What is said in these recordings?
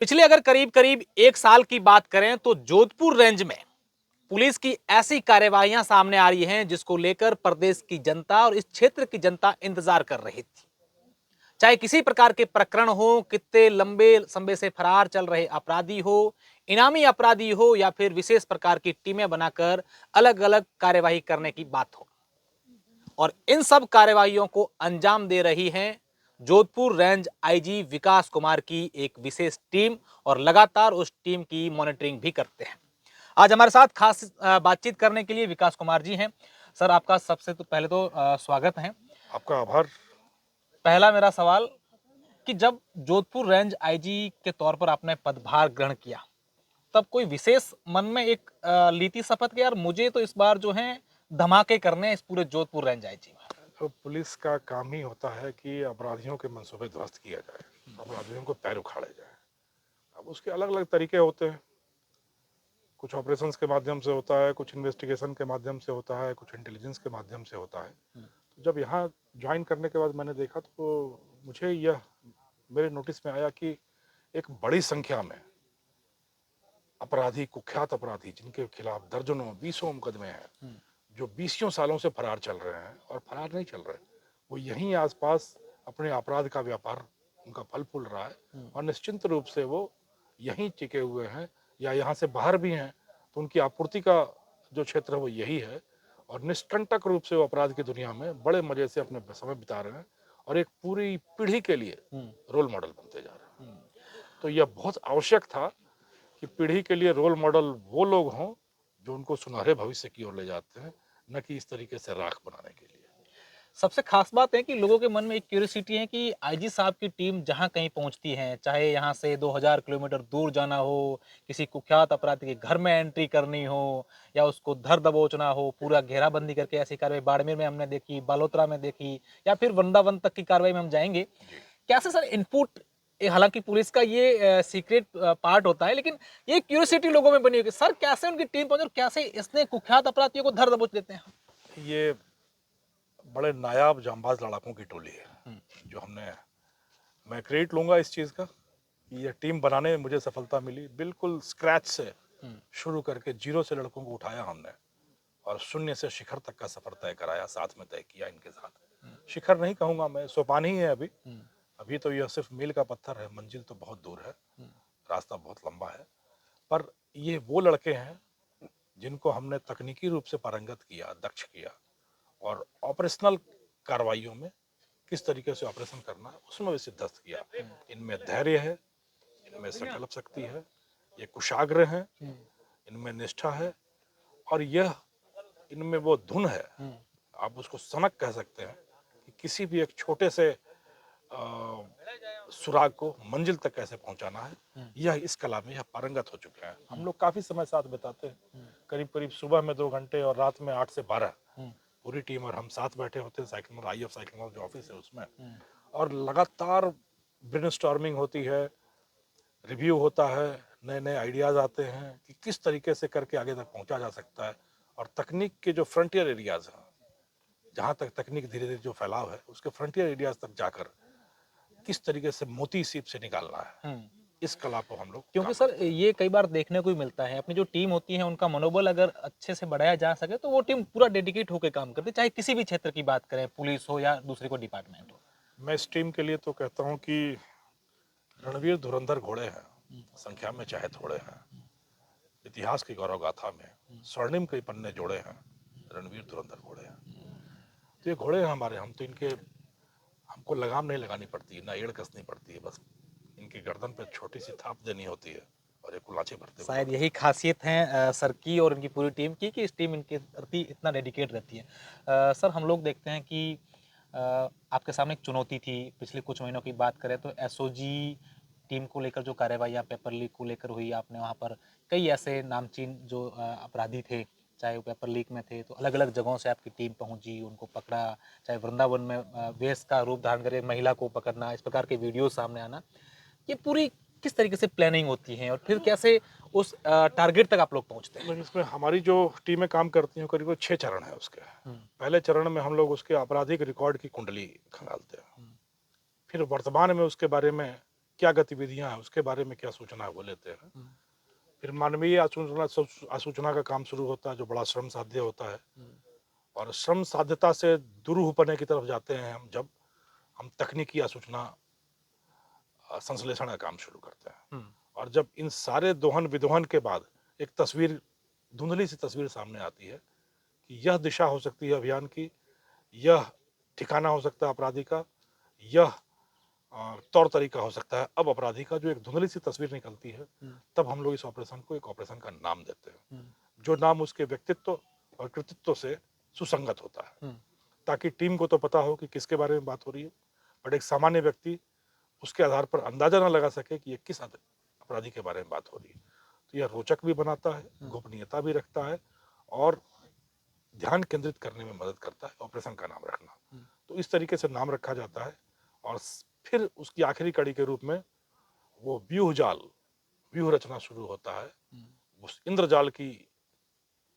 पिछले अगर करीब करीब एक साल की बात करें तो जोधपुर रेंज में पुलिस की ऐसी कार्यवाहियां सामने आ रही हैं जिसको लेकर प्रदेश की जनता और इस क्षेत्र की जनता इंतजार कर रही थी। चाहे किसी प्रकार के प्रकरण हो, कितने लंबे समय से फरार चल रहे अपराधी हो, इनामी अपराधी हो या फिर विशेष प्रकार की टीमें बनाकर अलग अलग कार्यवाही करने की बात हो, और इन सब कार्यवाहियों को अंजाम दे रही है जोधपुर रेंज आईजी विकास कुमार की एक विशेष टीम, और लगातार उस टीम की मॉनिटरिंग भी करते हैं। आज हमारे साथ खास बातचीत करने के लिए विकास कुमार जी हैं। सर, आपका सबसे तो पहले तो स्वागत है। आपका आभार। पहला मेरा सवाल कि जब जोधपुर रेंज आईजी के तौर पर आपने पदभार ग्रहण किया, तब कोई विशेष मन में एक ली थी शपथ कि यार मुझे तो इस बार जो है धमाके करने हैं इस पूरे जोधपुर रेंज आईजी में? तो पुलिस का काम ही होता है कि अपराधियों के मंसूबे ध्वस्त किया जाए, अपराधियों को पैर उखाड़े जाए। अब उसके अलग अलग तरीके होते हैं। कुछ ऑपरेशंस के माध्यम से होता है, कुछ इन्वेस्टिगेशन के माध्यम से होता है, कुछ इंटेलिजेंस के माध्यम से होता है। तो जब यहाँ ज्वाइन करने के बाद मैंने देखा तो मुझे यह मेरे नोटिस में आया कि एक बड़ी संख्या में अपराधी, कुख्यात अपराधी जिनके खिलाफ दर्जनों बीसों मुकदमे हैं, जो 20 सालों से फरार चल रहे हैं और फरार नहीं चल रहे, वो यहीं आसपास अपने अपराध का व्यापार उनका फल फूल रहा है और निश्चिंत रूप से वो यहीं टिके हुए हैं या यहाँ से बाहर भी हैं, तो उनकी आपूर्ति का जो क्षेत्र है वो यही है और निष्कंटक रूप से वो अपराध की दुनिया में बड़े मजे से अपने समय बिता रहे हैं और एक पूरी पीढ़ी के लिए रोल मॉडल बनते जा रहे हैं। तो यह बहुत आवश्यक था कि पीढ़ी के लिए रोल मॉडल वो लोग हों जो उनको सुनहरे भविष्य की ओर ले जाते हैं, न कि इस तरीके से राख बनाने के लिए। सबसे खास बात है कि लोगों के मन में एक क्यूरियोसिटी है कि आईजी साहब की टीम जहां कहीं पहुंचती है, चाहे यहां से 2000 किलोमीटर दूर जाना हो, किसी कुख्यात अपराधी के घर में एंट्री करनी हो या उसको धर दबोचना हो, पूरा घेराबंदी करके ऐसी कार्रवाई बाड़मेर में हमने देखी, बालोतरा में देखी, या फिर वृंदावन तक की कार्रवाई में हम जाएंगे। कैसे सर इनपुट, हालांकि पुलिस का ये सीक्रेट पार्ट होता है, लेकिन ये क्यूरियोसिटी लोगों में बनी हुई है सर कैसे उनकी टीम पहुंचे और कैसे इसने कुख्यात अपराधियों को धर दबोच लेते हैं। ये बड़े नायाब जांबाज लड़ाकों की टोली है जो मैं क्रेडिट लूंगा इस चीज़ का कि यह टीम बनाने में मुझे सफलता मिली। बिल्कुल स्क्रैच से शुरू करके जीरो से लड़कों को उठाया हमने और शून्य से शिखर तक का सफर तय कराया, साथ में तय किया इनके साथ। शिखर नहीं कहूंगा मैं, सोपान ही है अभी। अभी तो यह सिर्फ मील का पत्थर है, मंजिल तो बहुत दूर है, रास्ता बहुत लंबा है। पर ये वो लड़के हैं जिनको हमने तकनीकी रूप से पारंगत किया, दक्ष किया और ऑपरेशनल कार्रवाइयों में किस तरीके से ऑपरेशन करना है उसमें भी सिद्धस्त किया। इनमें धैर्य है, इनमें संकल्प शक्ति है, ये कुशाग्र हैं, इनमें निष्ठा है और यह इनमें वो धुन है, आप उसको सनक कह सकते हैं कि किसी भी एक छोटे से सुराग को मंजिल तक कैसे पहुंचाना है, यह इस कला में यह पारंगत हो चुके हैं। हम लोग काफी समय साथ बिताते हैं, करीब करीब सुबह में 2 घंटे और रात में 8 से 12 पूरी टीम और हम साथ बैठे होते हैं साइकिल में, IF साइकिल में जो ऑफिस है उसमें, और लगातार ब्रेनस्टॉर्मिंग होती है, रिव्यू होता है, नए नए आइडियाज आते हैं कि किस तरीके से करके आगे तक पहुंचा जा सकता है। और तकनीक के जो फ्रंटियर एरियाज हैं, जहां तक तकनीक धीरे धीरे जो फैलाव है उसके फ्रंटियर एरियाज तक जाकर किस तरीके से मोती सीप से निकालना है, इस कला को हम लोग, क्योंकि सर ये कई बार देखने को ही मिलता है, अपनी जो टीम होती है उनका मनोबल अगर अच्छे से बढ़ाया जा सके तो वो टीम पूरा डेडिकेट होकर काम करती है, चाहे किसी भी क्षेत्र की बात करें, पुलिस हो या दूसरे कोई डिपार्टमेंट हो। मैं इस टीम के लिए तो कहता हूं कि रणवीर धुरंधर घोड़े हैं, संख्या में चाहे थोड़े हैं, इतिहास की गौरव गाथा में स्वर्णिम कई पन्ने जोड़े हैं, रणवीर धुरंधर घोड़े हैं। तो ये घोड़े हैं हमारे, हम तो इनके, हमको लगाम नहीं लगानी पड़ती, ना एड़ कसनी पड़ती है, बस इनकी गर्दन पे छोटी सी थाप देनी होती है और ये कुलाचे भरते। शायद यही खासियत है सर की और इनकी पूरी टीम की कि इस टीम इनके प्रति इतना डेडिकेट रहती है। सर, हम लोग देखते हैं कि आपके सामने एक चुनौती थी, पिछले कुछ महीनों की बात करें तो SOG टीम को लेकर जो कार्रवाई पेपर लीक को लेकर हुई, आपने वहाँ पर कई ऐसे नामचीन जो अपराधी थे, चाहे वो पेपर लीक में थे, तो अलग अलग जगहों से आपकी टीम पहुंची, उनको पकड़ा, चाहे वृंदावन में वेश का रूप धारण करके महिला को पकड़ना, इस प्रकार के वीडियो सामने आना, ये पूरी किस तरीके से प्लानिंग होती है और फिर कैसे उस टारगेट तक आप लोग पहुंचते हैं? इसमें हमारी जो टीमें काम करती हैं करीब 6 चरण है उसके। पहले चरण में हम लोग उसके आपराधिक रिकॉर्ड की कुंडली खंगालते हैं, फिर वर्तमान में उसके बारे में क्या गतिविधियां हैं उसके बारे में क्या सूचना है वो लेते हैं। फिर मानवीय आसूचना का काम शुरू होता है जो बड़ा श्रम साध्य होता है। और श्रम साध्यता से दुरूपने की तरफ जाते हैं हम जब हम तकनीकी आसूचना संश्लेषण का काम शुरू करते हैं। और जब इन सारे दोहन विदोहन के बाद एक तस्वीर, धुंधली सी तस्वीर सामने आती है कि यह दिशा हो सकती है अभियान की, यह ठिकाना हो सकता है अपराधी का, यह तौर तरीका हो सकता है अब अपराधी का, जो एक धुंधली सी तस्वीर निकलती है, तब हम लोग इस ऑपरेशन को एक ऑपरेशन का नाम देते हैं जो नाम उसके व्यक्तित्व और कृतित्व से सुसंगत होता है, ताकि टीम को तो पता हो कि किसके बारे में बात हो रही है, बट एक सामान्य व्यक्ति उसके आधार पर अंदाजा ना लगा सके कि ये किस अपराधी के बारे में बात हो रही है। तो यह रोचक भी बनाता है, गोपनीयता भी रखता है और ध्यान केंद्रित करने में मदद करता है ऑपरेशन का नाम रखना। तो इस तरीके से नाम रखा जाता है और फिर उसकी आखिरी कड़ी के रूप में वो व्यूह रचना शुरू होता है। उस इंद्रजाल की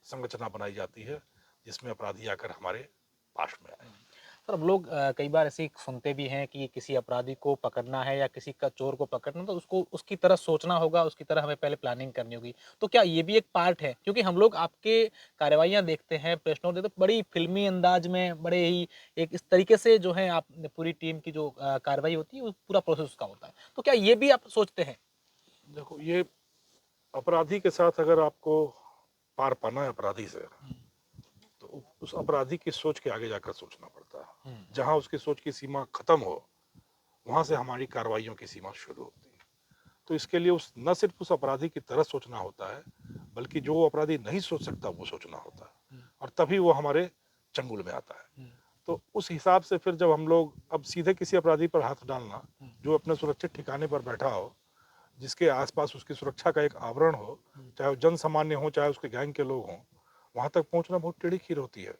संरचना बनाई जाती है जिसमें अपराधी आकर हमारे पास में आए। सर हम लोग कई बार ऐसे सुनते भी हैं कि किसी अपराधी को पकड़ना है या किसी का चोर को पकड़ना तो उसको उसकी तरह सोचना होगा, उसकी तरह हमें पहले प्लानिंग करनी होगी। तो क्या ये भी एक पार्ट है? क्योंकि हम लोग आपके कार्रवाइयाँ देखते हैं, प्रेस नोट देखते हैं, बड़ी फ़िल्मी अंदाज में, बड़े ही एक इस तरीके से जो है आप पूरी टीम की जो कार्रवाई होती है, वो पूरा प्रोसेस उसका होता है। तो क्या ये भी आप सोचते हैं? देखो, ये अपराधी के साथ अगर आपको पार पाना है अपराधी से, तो उस अपराधी की सोच के आगे जाकर सोचना पड़ता है। जहां उसकी सोच की सीमा खत्म हो, वहां से हमारी कार्रवाइयों की सीमा शुरू होती है। तो इसके लिए न सिर्फ उस अपराधी की तरह सोचना होता है, बल्कि जो वो अपराधी नहीं सोच सकता वो सोचना होता है, और तभी वो हमारे चंगुल में आता है। तो उस हिसाब से फिर जब हम लोग अब सीधे किसी अपराधी पर हाथ डालना जो अपने सुरक्षित ठिकाने पर बैठा हो, जिसके आसपास उसकी सुरक्षा का एक आवरण हो, चाहे वो जन सामान्य हो चाहे उसके गैंग के लोग हों, वहां तक पहुंचना बहुत टेढ़ी खीर होती है।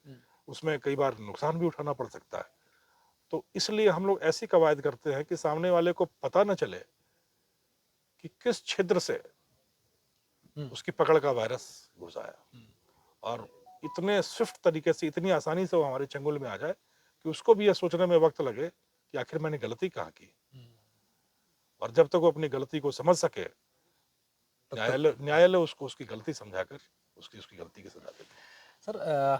उसमें कई बार नुकसान भी उठाना पड़ सकता है। तो इसलिए हम लोग ऐसी कवायद करते हैं कि सामने वाले को पता न चले कि किस छिद्र से उसकी पकड़ का वायरस घुस आया, और इतने स्विफ्ट तरीके से, इतनी आसानी से वो हमारे चंगुल में आ जाए कि उसको भी यह सोचने में वक्त लगे कि आखिर मैंने गलती कहाँ की। और जब तक वो अपनी गलती को समझ सके, न्यायालय उसको उसकी गलती समझाकर उसकी उसकी गलती की सजा देता है। सर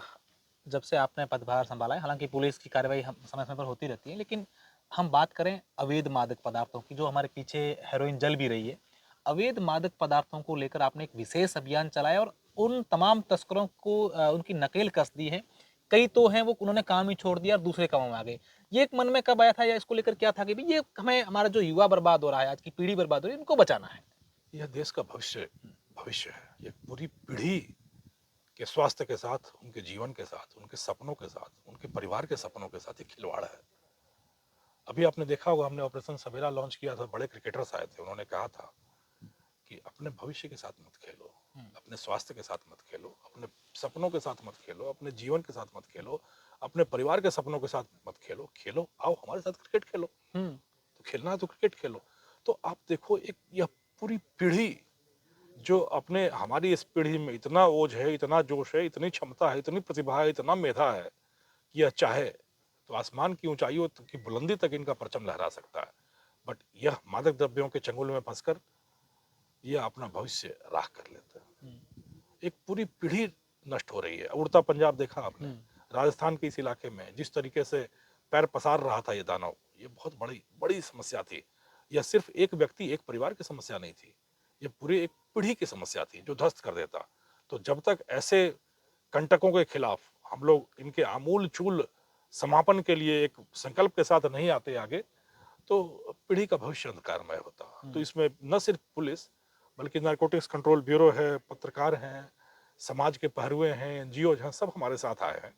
जब से आपने पदभार संभाला है, हालांकि पुलिस की कार्रवाई हम समय समय पर होती रहती है, लेकिन हम बात करें अवैध मादक पदार्थों की, जो हमारे पीछे हेरोइन जल भी रही है। अवैध मादक पदार्थों को लेकर आपने एक विशेष अभियान चलाया और उन तमाम तस्करों को उनकी नकेल कस दी है। कई तो हैं वो उन्होंने काम ही छोड़ दिया और दूसरे कामों में आ गए। ये एक मन में कब आया था या इसको लेकर क्या था कि भाई ये हमें, हमारा जो युवा बर्बाद हो रहा है, आज की पीढ़ी बर्बाद हो रही है, इनको बचाना है? यह देश का भविष्य भविष्य है। ये पूरी पीढ़ी के स्वास्थ्य के साथ, उनके जीवन के साथ, उनके सपनों के साथ, उनके परिवार के सपनों के साथ ये खिलवाड़ है। अभी आपने देखा होगा, हमने ऑपरेशन सवेरा लॉन्च किया था, बड़े क्रिकेटर्स आए थे, उन्होंने कहा था कि अपने भविष्य के साथ मत खेलो, अपने स्वास्थ्य के साथ मत खेलो, अपने सपनों के साथ मत खेलो, अपने जीवन के साथ मत खेलो, अपने परिवार के सपनों के साथ मत खेलो। खेलो, आओ हमारे साथ क्रिकेट खेलो। तो खेलना है तो क्रिकेट खेलो। तो आप देखो, एक यह पूरी पीढ़ी जो अपने, हमारी इस पीढ़ी में इतना ओज है, इतना जोश है, इतनी क्षमता है, इतनी प्रतिभा है, इतना मेधा है कि यह चाहे तो आसमान की ऊंचाइयों की बुलंदी तक इनका परचम लहरा सकता है। बट यह मादक द्रव्यों के चंगुल में फंसकर यह अपना भविष्य राख कर लेते हैं। एक पूरी पीढ़ी नष्ट हो रही है। उड़ता पंजाब देखा आपने, राजस्थान के इस इलाके में जिस तरीके से पैर पसार रहा था ये दानव, ये बहुत बड़ी बड़ी समस्या थी। यह सिर्फ एक व्यक्ति, एक परिवार की समस्या नहीं थी, ये पूरी एक पीढ़ी की समस्या थी जो ध्वस्त कर देता। तो जब तक ऐसे कंटकों के खिलाफ हम लोग इनके आमूल चूल समापन के लिए एक संकल्प के साथ नहीं आते आगे, तो पीढ़ी का भविष्य अंधकारमय होता। तो इसमें न सिर्फ पुलिस, बल्कि नारकोटिक्स कंट्रोल ब्यूरो है, पत्रकार हैं, समाज के पहरुए हैं, एनजीओ हैं, सब हमारे साथ आए हैं।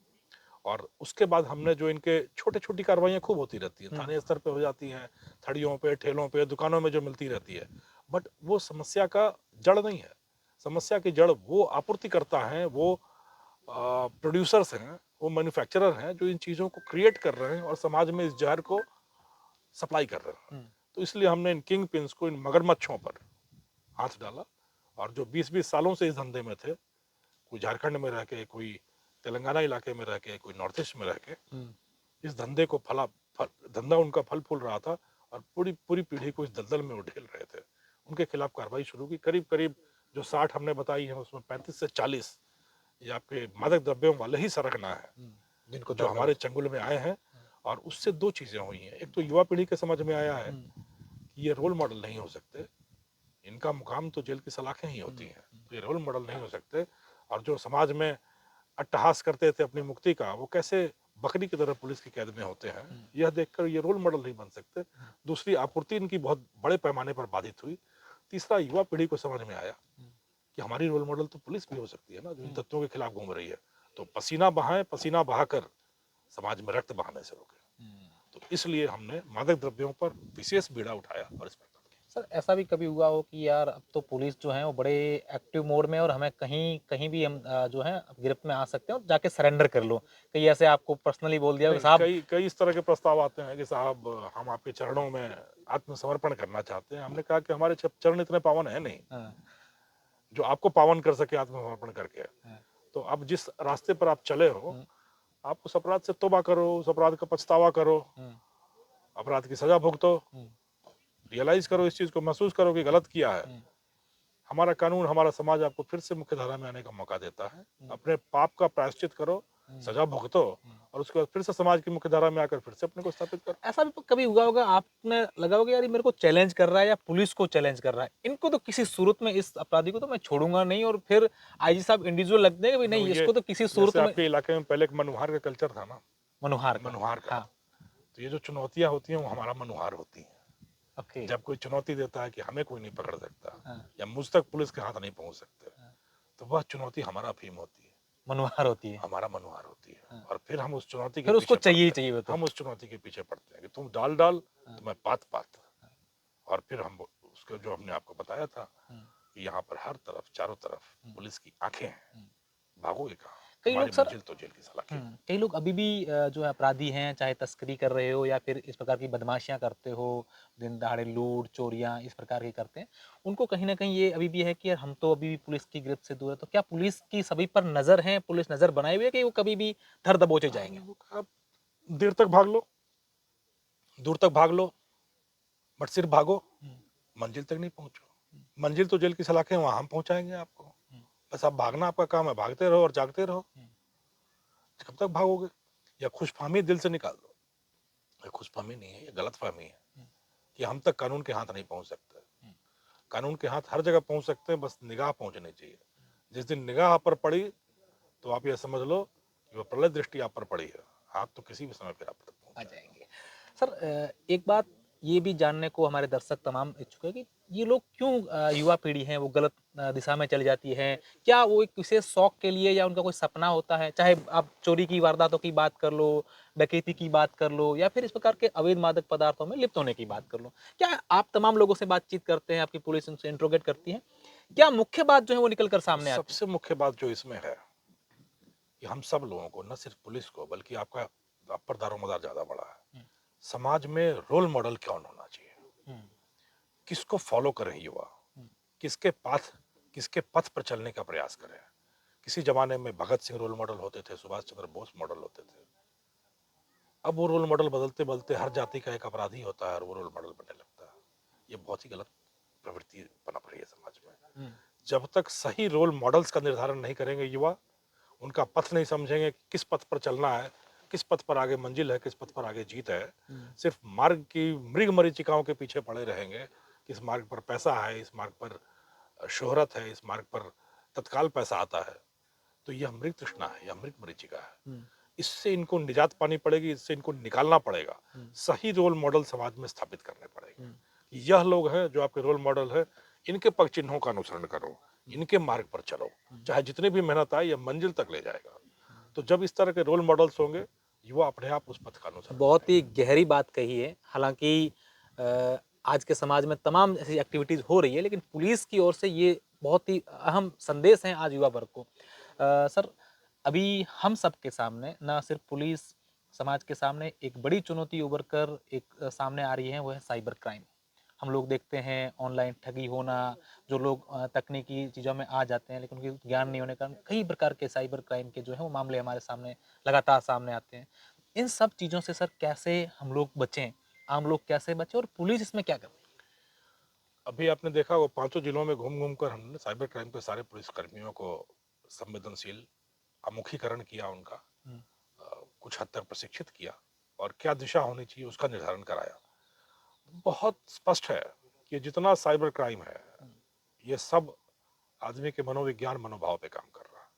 और उसके बाद हमने जो इनके छोटे छोटी कार्रवाइयाँ खूब होती रहती हैं, थाने स्तर पे हो जाती हैं, थड़ियों पे, ठेलों पे, दुकानों में जो मिलती रहती है, बट वो समस्या का जड़ नहीं है। समस्या की जड़ वो आपूर्तिकर्ता हैं, वो प्रोड्यूसर्स हैं, वो मैन्युफैक्चरर हैं जो इन चीज़ों को क्रिएट कर रहे हैं और समाज में इस जहर को सप्लाई कर रहे हैं। तो इसलिए हमने इन किंग पिन्स को, इन मगरमच्छों पर हाथ डाला। और जो 20-20 सालों से इस धंधे में थे, कोई झारखंड में रह के, कोई तेलंगाना इलाके में रह के, कोई नॉर्थ ईस्ट में रह के, इस धंधे को धंधा उनका फल फूल रहा था और पूरी पूरी पीढ़ी को इस दलदल में उड़ेल रहे थे। उनके खिलाफ कार्रवाई शुरू की। करीब करीब जो 60 हमने बताई है उसमें 35 से 40 ये आपके मादक द्रव्यों वाले ही सरगना है जिनको जो हमारे चंगुल में आए हैं। और उससे दो चीजें हुई हैं। एक तो युवा पीढ़ी के समझ में आया है कि ये रोल मॉडल नहीं हो सकते, इनका मुकाम तो जेल की सलाखें ही होती हैं, तो ये रोल मॉडल नहीं हो सकते। और जो समाज में अट्टहास करते थे अपनी मुक्ति का, वो कैसे बकरी की तरह पुलिस की कैद में होते हैं, यह देखकर ये रोल मॉडल नहीं बन सकते। दूसरी, आपूर्ति इनकी बहुत बड़े पैमाने पर बाधित हुई। तीसरा, युवा पीढ़ी को समझ में आया कि हमारी रोल मॉडल तो पुलिस भी हो सकती है ना, जो इन तत्वों के खिलाफ घूम रही है। तो पसीना बहाएं, पसीना बहाकर समाज में रक्त बहाने से रोके। तो इसलिए हमने मादक द्रव्यों पर विशेष बीड़ा उठाया और इस पर काम किया। सर ऐसा भी कभी हुआ हो कि यार अब तो पुलिस जो है वो बड़े एक्टिव मोड में है और हमें कहीं कहीं भी हम जो है गिरफ्त में आ सकते हैं और जाके सरेंडर कर लो, कहीं ऐसे आपको पर्सनली बोल दिया हो कि नहीं, साहब। कई कई इस तरह के प्रस्ताव आते हैं कि साहब हम आपके चरणों में आत्मसमर्पण करना चाहते हैं। हमने कहा कि हमारे चरण इतने पावन है नहीं हाँ, जो आपको पावन कर सके आत्मसमर्पण करके। हाँ, तो अब जिस रास्ते पर आप चले हो, हम्म, आप उस अपराध से तौबा करो, उस अपराध का पछतावा करो, हम्म, अपराध की सजा भुगतो, हम्म, रियलाइज करो, इस चीज को महसूस करो कि गलत किया है। हम्म, हमारा कानून, हमारा समाज आपको फिर से मुख्य धारा में आने का मौका देता है। अपने पाप का प्रायश्चित करो, सजा भुगतो, और उसके बाद फिर से समाज की मुख्य धारा में आकर फिर से अपने को स्थापित करो। ऐसा भी कभी हुआ होगा आपने लगा होगा यार ये मेरे को चैलेंज कर रहा है या पुलिस को चैलेंज कर रहा है, इनको तो किसी सूरत में, इस अपराधी को तो मैं छोड़ूंगा नहीं, और फिर आईजी साहब इंडिविजुअल लगते हैं कि भाई तो नहीं ये इसको तो किसी सूरत जैसे में। आपके इलाके में पहले एक मनुहार का कल्चर था ना, मनुहार का। मनुहार का, हाँ। तो ये जो चुनौतियां होती हैं वो हमारा मनुहार होती हैं। ओके। जब कोई चुनौती देता है कि हमें कोई नहीं पकड़ सकता हाँ। या मुझ तक पुलिस के हाथ नहीं पहुंच सकते, तो वह चुनौती हमारा अफीम होती है, मनुहार होती है। हमारा मनुहार होती है। हाँ। और फिर हम उस चुनौती के फिर उसको पीछे चाहिए ही पड़ते चाहिए हैं। वो तो। हम उस चुनौती के पीछे पड़ते हैं कि तुम डाल डाल, हाँ। तो मैं पात पात। और फिर हम उसको, जो हमने आपको बताया था हम्म, कि यहाँ पर हर तरफ, चारों तरफ पुलिस की आंखें हैं, भागोगे कहाँ, कई तुम्हारी लोग सर। मंजिल तो जेल की सलाखें। कई लोग अभी भी जो है अपराधी हैं, चाहे तस्करी कर रहे हो या फिर इस प्रकार की बदमाशियां करते हो, दिन दहाड़े लूट चोरियां इस प्रकार की करते हैं, उनको कहीं ना कहीं ये अभी भी है कि यार हम तो अभी भी पुलिस की गिरफ्त से दूर है। तो क्या पुलिस की सभी पर नजर है, पुलिस नजर बनाए हुए है कि वो कभी भी धर दबोचे जाएंगे? अब देर तक भाग लो, दूर तक भाग लो, बट सिर्फ भागो, मंजिल तक नहीं पहुंचो। मंजिल तो जेल की सलाखें, वहां हम पहुंचाएंगे आपको। बस आप भागना आपका काम है, भागते रहो और जागते रहो। कब तक भागोगे? या खुशफहमी दिल से निकाल दो। ये खुशफहमी नहीं है, ये गलतफहमी है कि हम तक कानून के हाथ नहीं पहुंच सकते। कानून के हाथ हर जगह पहुंच सकते हैं, बस निगाह पहुंचनी चाहिए। जिस दिन निगाह आप पर पड़ी, तो आप ये समझ लो कि वो प्रलय दृष्टि आप पर पड़ी है। हाथ तो किसी भी समय फिर आप तक आ पहुंच जाएगा। जाएंगे। सर एक बात ये भी जानने को हमारे दर्शक तमाम इच्छुक है कि ये लोग क्यों, युवा पीढ़ी है वो गलत दिशा में चली जाती है। क्या वो एक विशेष शौक के लिए या उनका कोई सपना होता है, चाहे आप चोरी की वारदातों की बात कर लो, डकैती की बात कर लो, या फिर इस प्रकार के अवैध मादक पदार्थों में लिप्त होने की बात कर लो। क्या आप तमाम लोगों से बातचीत करते हैं, आपकी पुलिस उनसे इंट्रोगेट करती है, क्या मुख्य बात जो है वो निकल कर सामने आती है? सबसे मुख्य बात जो इसमें है कि हम सब लोगों को, न सिर्फ पुलिस को, बल्कि आपका, आप पर दारोमदार ज्यादा बड़ा है, समाज में रोल मॉडल कौन होना चाहिए, किसको फॉलो करें युवा, किसके पाथ, किसके पथ पर चलने का प्रयास करें। किसी जमाने में भगत सिंह रोल मॉडल होते थे, सुभाष चंद्र बोस मॉडल होते थे। अब वो रोल मॉडल बदलते बदलते हर जाति का एक अपराधी होता है और वो रोल मॉडल बनने लगता है। ये बहुत ही गलत प्रवृत्ति पनप रही है समाज में। जब तक सही रोल मॉडल्स का निर्धारण नहीं करेंगे युवा, उनका पथ नहीं समझेंगे, किस पथ पर चलना है, किस पथ पर आगे मंजिल है, किस पथ पर आगे जीत है, सिर्फ मार्ग की मृग मरीचिकाओं के पीछे पड़े रहेंगे। इस मार्ग पर पैसा है, इस मार्ग पर शोहरत है, इस मार्ग पर तत्काल पैसा आता है, तो यह मृग तृष्णा है, यह मृग मरीचिका है। इससे इनको निजात पानी पड़ेगी, इससे इनको निकालना पड़ेगा। सही रोल मॉडल समाज में स्थापित करने पड़ेंगे। यह लोग हैं जो आपके रोल मॉडल है, इनके पग चिन्हों का अनुसरण करो, इनके मार्ग पर चलो, चाहे जितनी भी मेहनत आए, यह मंजिल तक ले जाएगा। तो जब इस तरह के रोल मॉडल्स होंगे, युवा अपने आप उस पथ का अनुसरण बहुत ही गहरी बात कही है। हालांकि अ, आज के समाज में तमाम ऐसी एक्टिविटीज़ हो रही है, लेकिन पुलिस की ओर से ये बहुत ही अहम संदेश हैं आज युवा वर्ग को। सर अभी हम सब के सामने, ना सिर्फ पुलिस, समाज के सामने एक बड़ी चुनौती उभर कर एक सामने आ रही है, वो है साइबर क्राइम। हम लोग देखते हैं ऑनलाइन ठगी होना, जो लोग तकनीकी चीज़ों में आ जाते हैं लेकिन उनकी ज्ञान नहीं होने के कारण कई प्रकार के साइबर क्राइम के जो है वो मामले हमारे सामने लगातार सामने आते हैं। इन सब चीज़ों से सर कैसे हम लोग बचें, आम लोग कैसे बचे और पुलिस इसमें क्या कर रही अभी आपने देखा वो पांचों जिलों में घूम घूम कर हमने साइबर क्राइम के सारे पुलिस कर्मियों को संवेदनशील अमुखीकरण किया उनका, है? कुछ हद तक प्रशिक्षित किया और क्या दिशा होनी चाहिए उसका निर्धारण कराया। बहुत स्पष्ट है कि जितना साइबर क्राइम है ये सब आदमी के मनोविज्ञान मनोभाव पे काम कर रहा है।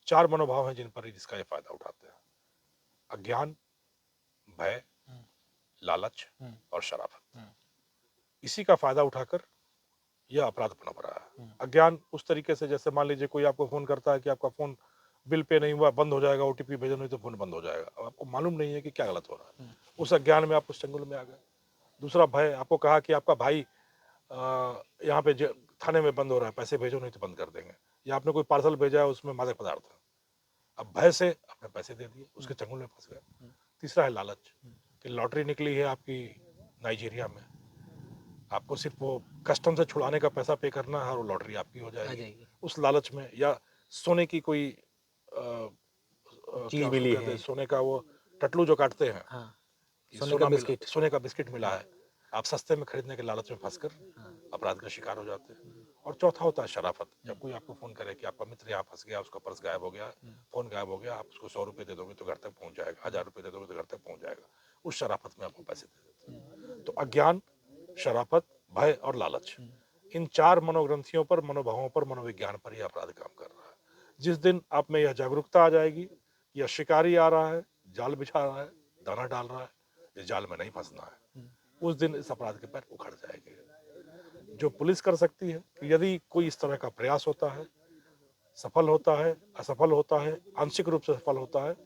चार मनोभाव हैं जिन पर इसका ये फायदा उठाते हैं: अज्ञान, भय, लालच और शराफत। इसी का फायदा उठाकर यह अपराध पनप रहा है। अज्ञान उस तरीके से, जैसे मान लीजिए कोई आपको फोन करता है कि आपका फोन बिल पे नहीं हुआ, बंद हो जाएगा, ओटीपी भेजो नहीं तो फोन बंद हो जाएगा। अब आपको मालूम नहीं है कि क्या गलत हो रहा है, उस अज्ञान में आप उस चंगुल में आ गए। दूसरा भय, आपको कहा कि आपका भाई यहाँ पे थाने में बंद हो रहा है, पैसे भेजो नहीं तो बंद कर देंगे, या आपने कोई पार्सल भेजा है उसमें मादक पदार्थ है। अब भय से आपने पैसे दे दिए, उसके चंगुल में फंस गए। तीसरा है लालच, कि लॉटरी निकली है आपकी नाइजीरिया में, आपको सिर्फ वो कस्टम से छुड़ाने का पैसा पे करना है और वो लॉटरी आपकी हो जाएगी। उस लालच में, या सोने की कोई चीज क्या उसको मिली कहते हैं, है। सोने का वो टटलू जो काटते हैं, हाँ, कि सोने का सोने का बिस्किट मिला है, आप सस्ते में खरीदने के लालच में फंसकर अपराध का शिकार हो जाते हैं। और चौथा होता है शराफत, जब कोई आपको फोन करे कि आपका मित्र यहाँ फंस गया, उसका पर्स गायब हो गया, फोन गायब हो गया, आप उसको 100 रुपये दे दोगे तो घर तक पहुंच जाएगा, 1000 रुपये दे दोगे तो घर तक पहुंच जाएगा, उस शराफत में आपको पैसे दे देते हैं। तो अज्ञान, शराफत, भय और लालच, इन चार मनोग्रंथियों पर, मनोभावों पर, मनोविज्ञान पर यह अपराध काम कर रहा है। जिस दिन आप में यह जागरूकता आ जाएगी, यह शिकारी आ रहा है, जाल बिछा रहा है, दाना डाल रहा है, इस जाल में नहीं फंसना है, उस दिन इस अपराध के पैर उखड़ जाएंगे। जो पुलिस कर सकती है कि यदि कोई इस तरह का प्रयास होता है, सफल होता है, असफल होता है, आंशिक रूप से सफल होता है,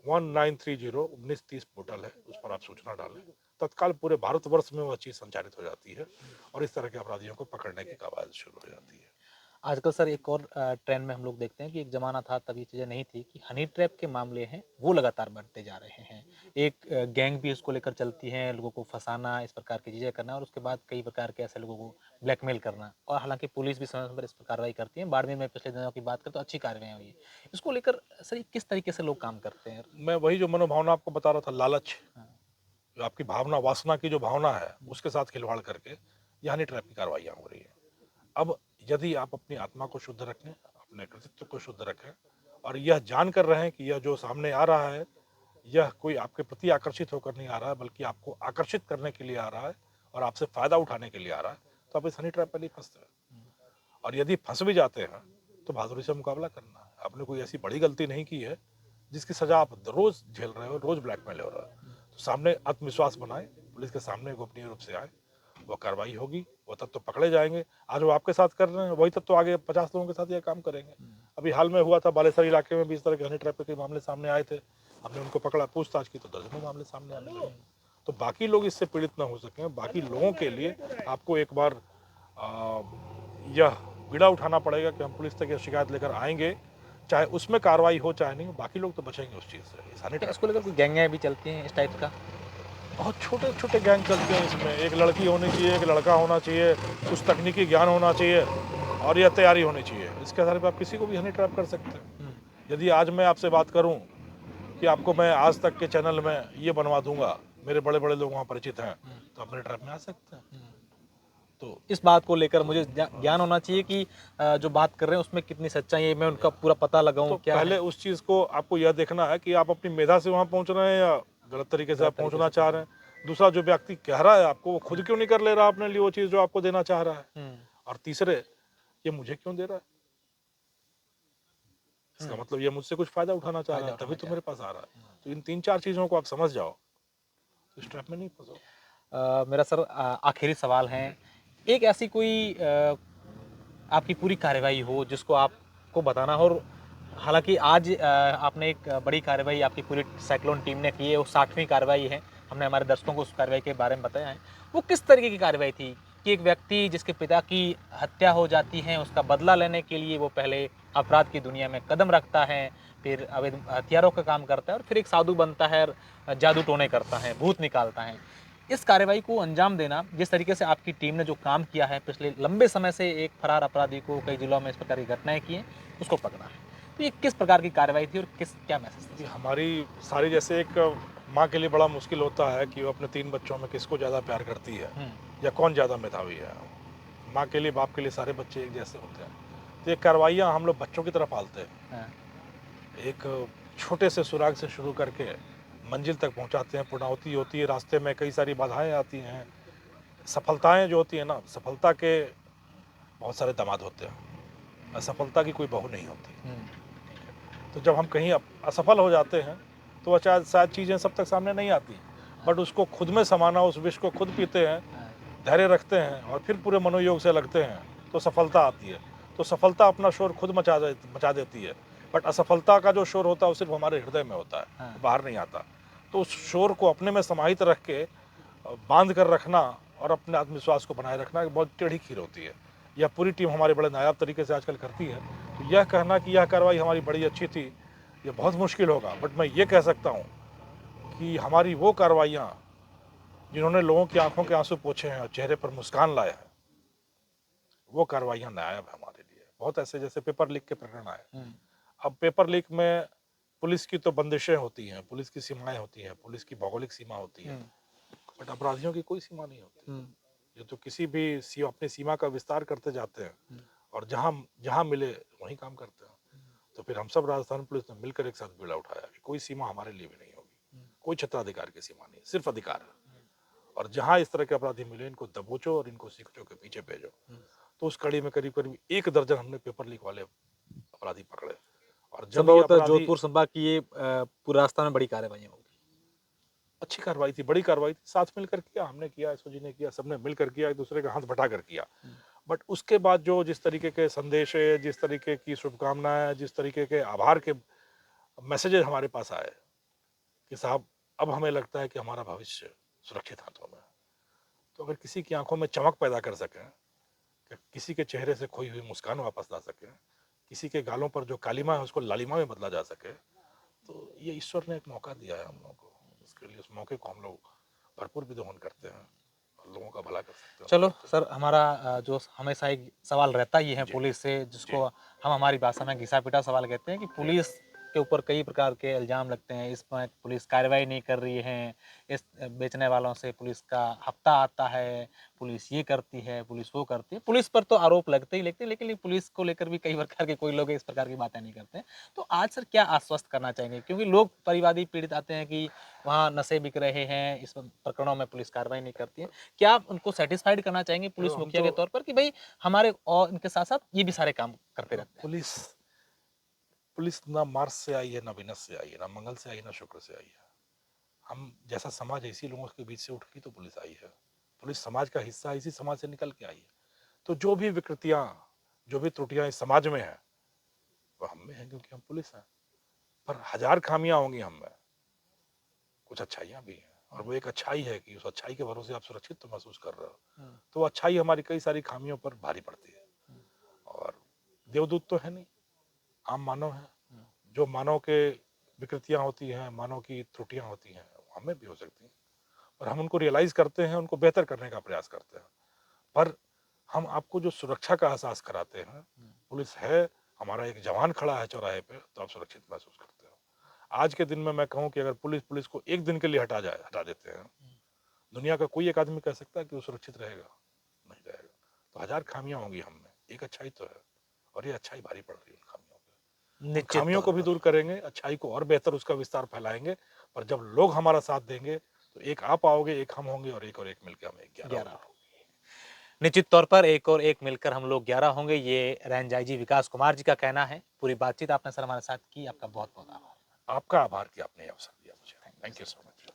1930 पोर्टल है, उस पर आप सूचना डालें, तत्काल पूरे भारतवर्ष में वह चीज संचालित हो जाती है और इस तरह के अपराधियों को पकड़ने की कवायद शुरू हो जाती है। आजकल सर एक और ट्रेंड में हम लोग देखते हैं कि एक ज़माना था तब ये चीज़ें नहीं थी कि हनी ट्रैप के मामले हैं वो लगातार बढ़ते जा रहे हैं। एक गैंग भी इसको लेकर चलती है, लोगों को फंसाना, इस प्रकार की चीज़ें करना और उसके बाद कई प्रकार के ऐसे लोगों को ब्लैकमेल करना। और हालांकि पुलिस भी समय पर इस पर कार्रवाई करती है। बाड़मेर में पिछले दिनों की बात करें तो अच्छी कार्रवाई हुई है। इसको लेकर सर ये किस तरीके से लोग काम करते हैं? मैं वही जो मनोभावना आपको बता रहा था, लालच, हाँ। जो आपकी भावना, वासना की जो भावना है, उसके साथ खिलवाड़ करके ये हनी ट्रैप की कार्रवाइयाँ हो रही है। अब यदि आप अपनी आत्मा को शुद्ध रखें, अपने कृतित्व को शुद्ध रखें और यह जान कर रहे हैं कि यह जो सामने आ रहा है यह कोई आपके प्रति आकर्षित होकर नहीं आ रहा है, बल्कि आपको आकर्षित करने के लिए आ रहा है और आपसे फायदा उठाने के लिए आ रहा है, तो आप इस हनी ट्रैप पर नहीं फंसते हैं। और यदि फंस भी जाते हैं तो बहादुरी से मुकाबला करना है। आपने कोई ऐसी बड़ी गलती नहीं की है जिसकी सजा आप रोज झेल रहे हो, रोज ब्लैकमेल हो रहा है। तो सामने आत्मविश्वास बनाए, पुलिस के सामने गोपनीय रूप से आए, वो कार्रवाई होगी, वो तत्व तो पकड़े जाएंगे। आज वो आपके साथ कर रहे हैं, वही तत्व तो आगे 50 लोगों के साथ ये काम करेंगे। अभी हाल में हुआ था, बालेसर इलाके में भी इस तरह के हनी ट्रैप के मामले सामने आए थे, हमने उनको पकड़ा, पूछताछ की तो दर्जनों मामले सामने आने लगे। तो बाकी लोग इससे पीड़ित ना हो सकें, बाकी लोगों के लिए आपको एक बार यह बीड़ा उठाना पड़ेगा कि हम पुलिस तक यह शिकायत लेकर आएंगे, चाहे उसमें कार्रवाई हो चाहे नहीं, बाकी लोग तो बचेंगे उस चीज़ से। इस हनी क्या ट्रैप इसको लेकर कोई गैंगें भी चलती हैं इस टाइप का? बहुत छोटे छोटे गैंग चलते हैं इसमें। एक लड़की होनी चाहिए, एक लड़का होना चाहिए, कुछ तकनीकी ज्ञान होना चाहिए और यह तैयारी होनी चाहिए। इसके आधार पर आप किसी को भी हनी ट्रैप कर सकते हैं। यदि आज मैं आपसे बात करूं कि आपको मैं आज तक के चैनल में ये बनवा दूंगा, मेरे बड़े बड़े लोग वहाँ परिचित हैं, तो अपने ट्रैप में आ सकते हैं। तो इस बात को लेकर मुझे ज्ञान होना चाहिए कि जो बात कर रहे हैं उसमें कितनी सच्चाई है, मैं उनका पूरा पता लगाऊं। तो क्या पहले है? उस चीज़ को आपको यह देखना है कि आप अपनी मेधा से वहाँ पहुँच रहे हैं या गलत तरीके से आप पहुँचना चाह रहे हैं। दूसरा, जो व्यक्ति कह रहा है आपको, वो खुद क्यों नहीं कर ले रहा अपने लिए वो चीज़ जो आपको देना चाह रहा है। और तीसरे, ये मुझे क्यों दे रहा है, इसका मतलब ये मुझसे कुछ फायदा उठाना चाह रहा है, तभी तो मेरे पास आ रहा है। तो इन 3-4 चीज़ों को आप समझ जाओ, इस ट्रैप में नहीं फंसो। मेरा सर आखिरी सवाल है, एक ऐसी कोई आपकी पूरी कार्रवाई हो जिसको आपको बताना हो, और हालांकि आज आपने एक बड़ी कार्रवाई आपकी पूरी साइक्लोन टीम ने की है, वो 60वीं कार्रवाई है, हमने हमारे दर्शकों को उस कार्रवाई के बारे में बताया है। वो किस तरीके की कार्रवाई थी कि एक व्यक्ति जिसके पिता की हत्या हो जाती है, उसका बदला लेने के लिए वो पहले अपराध की दुनिया में कदम रखता है, फिर अवैध हथियारों का काम करता है और फिर एक साधु बनता है, जादू टोने करता है, भूत निकालता है। इस कार्रवाई को अंजाम देना, जिस तरीके से आपकी टीम ने जो काम किया है, पिछले लंबे समय से एक फरार अपराधी को कई जिलों में इस प्रकार की घटनाएं की हैं, उसको पकड़ा है, तो ये किस प्रकार की कार्रवाई थी और क्या मैसेज था? हमारी सारी, जैसे एक माँ के लिए बड़ा मुश्किल होता है कि वो अपने 3 बच्चों में किसको ज़्यादा प्यार करती है या कौन ज़्यादा मेधावी है। माँ के लिए, बाप के लिए सारे बच्चे एक जैसे होते हैं। तो ये कार्रवाइयाँ हम लोग बच्चों की तरह पालते हैं। एक छोटे से सुराग से शुरू करके मंजिल तक पहुंचाते हैं। पूर्णाहुति होती है, रास्ते में कई सारी बाधाएं आती हैं। सफलताएं जो होती हैं ना, सफलता के बहुत सारे दामाद होते हैं, असफलता की कोई बहू नहीं होती। तो जब हम कहीं असफल हो जाते हैं तो वह शायद चीज़ें सब तक सामने नहीं आती, बट उसको खुद में समाना, उस विष को खुद पीते हैं, धैर्य रखते हैं और फिर पूरे मनोयोग से लगते हैं तो सफलता आती है। तो सफलता अपना शोर खुद मचा देती है, बट असफलता का जो शोर होता है वो सिर्फ हमारे हृदय में होता है, बाहर नहीं आता। तो उस शोर को अपने में समाहित रख के बांध कर रखना और अपने आत्मविश्वास को बनाए रखना एक बहुत टेढ़ी खीर होती है। यह पूरी टीम हमारे बड़े नायाब तरीके से आजकल करती है। तो यह कहना कि यह कार्रवाई हमारी बड़ी अच्छी थी, यह बहुत मुश्किल होगा, बट मैं ये कह सकता हूँ कि हमारी वो कार्रवाइयाँ जिन्होंने लोगों की आंखों के आंसू पोंछे हैं और चेहरे पर मुस्कान लाया है, वो कार्रवाइयाँ नायाब है हमारे लिए। बहुत ऐसे जैसे पेपर लीक के प्रकरण आए। अब पेपर लीक में पुलिस की तो बंदिशें होती हैं, पुलिस की सीमाएं होती हैं, पुलिस की भौगोलिक सीमा होती है, बट अपराधियों की कोई सीमा नहीं होती। ये तो किसी भी अपनी सीमा का विस्तार करते जाते हैं और जहाँ जहाँ मिले वहीं काम करते हैं। तो फिर हम सब राजस्थान पुलिस ने मिलकर एक साथ बीड़ा उठाया कि कोई सीमा हमारे लिए भी नहीं होगी, कोई क्षेत्राधिकार की सीमा नहीं, सिर्फ अधिकार है। और जहाँ इस तरह के अपराधी मिले इनको दबोचो और इनको सीखचों के पीछे भेजो। तो उस कड़ी में करीब करीब 1 दर्जन हमने पेपर लीक वाले अपराधी पकड़े। और जब ये संभवतः अपराधी, जोधपुर संभाग की ये पूरे राजस्थान में बड़ी कार्रवाई होगी। अच्छी कार्रवाई थी, बड़ी कार्रवाई थी, साथ मिलकर किया, हमने किया, एसओजी ने किया, सबने मिलकर किया, एक दूसरे का हाथ बटा कर किया। बट उसके बाद जो जिस तरीके के संदेश है, जिस तरीके की शुभकामनाएं, जिस तरीके के आभार के मैसेजेस हमारे पास आए कि साहब अब हमें लगता है कि हमारा भविष्य सुरक्षित हाथों में है। तो अगर किसी की आंखों में चमक पैदा कर सकें, कि किसी के चेहरे से खोई हुई मुस्कान वापस ला सकें, किसी के गालों पर जो कालिमा है उसको लालिमा में बदला जा सके, तो ये ईश्वर ने एक मौका दिया है हम लोगों को। इसके लिए उस मौके को हम लोग भरपूर विदोहन करते हैं और लोगों का भला कर सकते हैं। चलो सर, हमारा जो हमेशा एक सवाल रहता ही है जी पुलिस से, जी जिसको हम हमारी भाषा में घिसा पिटा सवाल कहते हैं कि पुलिस के ऊपर कई प्रकार के इल्जाम लगते हैं, इसमें पुलिस कार्रवाई नहीं कर रही है, इस बेचने वालों से पुलिस का हफ्ता आता है, पुलिस ये करती है, पुलिस वो करती है। पुलिस पर तो आरोप लगते ही लगते हैं, लेकिन पुलिस को लेकर भी कई प्रकार के कोई लोग इस प्रकार की बातें नहीं करते हैं। तो आज सर क्या आश्वस्त करना चाहेंगे, क्योंकि लोग परिवादी पीड़ित आते हैं कि वहाँ नशे बिक रहे हैं, इस प्रकरणों में पुलिस कार्रवाई नहीं करती है। क्या आप उनको सेटिस्फाइड करना चाहेंगे पुलिस हम मुखिया तो के तौर पर कि भाई हमारे और इनके साथ साथ ये भी सारे काम करते रहते हैं? पुलिस पुलिस ना मार्स से आई है, ना विनस से आई है, ना मंगल से आई है, ना शुक्र से आई है। हम जैसा समाज है इसी लोगों के बीच से उठ के तो पुलिस आई है। पुलिस समाज का हिस्सा है, इसी समाज से निकल के आई है। तो जो भी विकृतियां, जो भी त्रुटियां इस समाज में है वो हम में है, क्योंकि हम पुलिस हैं। पर हजार खामियां होंगी हम में, कुछ अच्छाइयां भी हैं, और वो एक अच्छाई है कि उस अच्छाई के भरोसे आप सुरक्षित तो महसूस कर रहे हो। तो वो अच्छाई हमारी कई सारी खामियों पर भारी पड़ती है। और देवदूत तो है नहीं, आम मानव है। जो मानव के विकृतियां होती हैं, मानव की त्रुटियां होती हैं, हमें भी हो सकती हैं, और हम उनको रियलाइज करते हैं, उनको बेहतर करने का प्रयास करते हैं। पर हम आपको जो सुरक्षा का एहसास कराते हैं, पुलिस है, हमारा एक जवान खड़ा है चौराहे पे, तो आप सुरक्षित महसूस करते हो। आज के दिन में मैं कहूं कि अगर पुलिस को एक दिन के लिए हटा देते हैं, दुनिया का कोई एक आदमी कह सकता है कि वो सुरक्षित रहेगा? नहीं रहेगा। तो हजार खामियां होंगी हम में, एक अच्छाई तो है, और ये अच्छाई भारी पड़ रही है उन खामियों पे। उन निश्चित खामियों तौर को भी पर। दूर करेंगे, अच्छाई को और बेहतर उसका विस्तार फैलाएंगे। पर जब लोग हमारा साथ देंगे तो एक आप आओगे, एक हम होंगे, और एक मिलकर हम 11 11 होंगे। निश्चित तौर पर एक और एक मिलकर हम लोग 11 होंगे, ये रेंज आईजी विकास कुमार जी का कहना है। पूरी बातचीत आपने सर हमारे साथ की, आपका बहुत बहुत आभार। आपका आभार कि आपने ये अवसर दिया मुझे। Thank you so much.